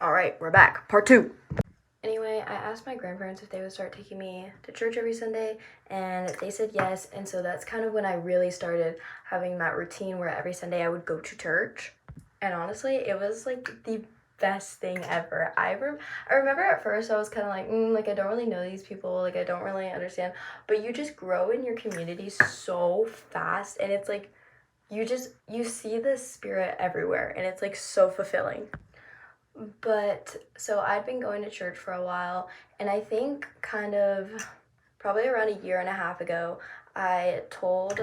All right, we're back. Part 2. Anyway, I asked my grandparents if they would start taking me to church every Sunday, and they said yes. And so that's kind of when I really started having that routine where every Sunday I would go to church. And honestly, it was like the best thing ever. I remember at first I was kind of like I don't really know these people, like I don't really understand. But you just grow in your community so fast, and it's like you see the spirit everywhere, and it's like so fulfilling. But so I'd been going to church for a while, and I think kind of probably around a year and a half ago, I told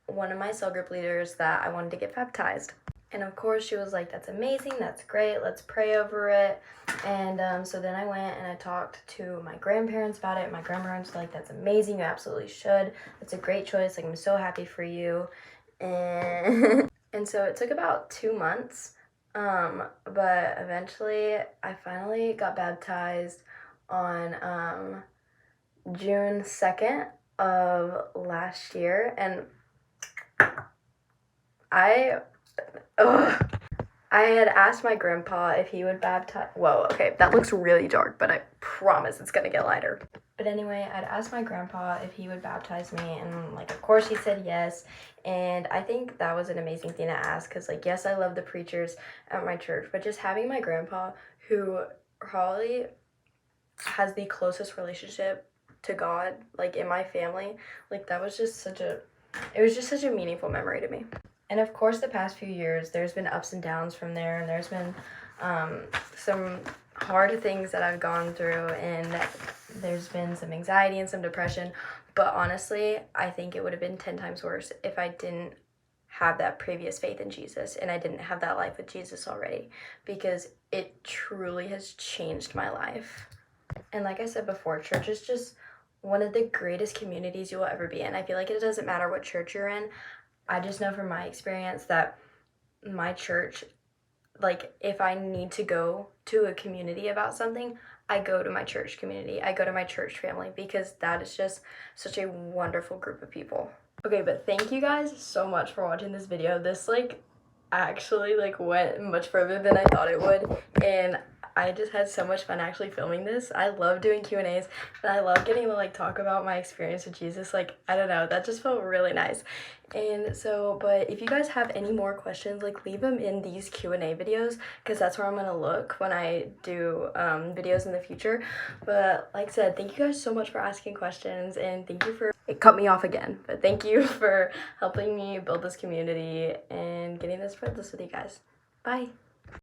one of my cell group leaders that I wanted to get baptized. And of course, she was like, that's amazing, that's great, let's pray over it. And so then I went and I talked to my grandparents about it. My grandparents were like, that's amazing, you absolutely should. That's a great choice, like I'm so happy for you. And, and so it took about 2 months. But eventually I finally got baptized on June 2nd of last year, and I had asked my grandpa if he would baptize. Whoa, okay, that looks really dark, but I promise it's gonna get lighter. But anyway, I'd asked my grandpa if he would baptize me, and like, of course, he said yes. And I think that was an amazing thing to ask, because like, yes, I love the preachers at my church, but just having my grandpa, who probably has the closest relationship to God, like in my family, like that was just such a meaningful memory to me. And of course, the past few years, there's been ups and downs from there, and there's been some hard things that I've gone through, and there's been some anxiety and some depression. But honestly, I think it would have been 10 times worse if I didn't have that previous faith in Jesus and I didn't have that life with Jesus already, because it truly has changed my life. And like I said before, church is just one of the greatest communities you will ever be in. I feel like it doesn't matter what church you're in. I just know from my experience that my church, like if I need to go to a community about something, I go to my church community. I go to my church family, because that is just such a wonderful group of people. Okay, but thank you guys so much for watching this video. This like actually like went much further than I thought it would, and I just had so much fun actually filming this. I love doing Q&As, and I love getting to like talk about my experience with Jesus. Like, I don't know, that just felt really nice. And so, but if you guys have any more questions, like leave them in these Q&A videos, because that's where I'm gonna look when I do videos in the future. But like I said, thank you guys so much for asking questions, and thank you for, it cut me off again, but thank you for helping me build this community and getting to spread this with you guys. Bye.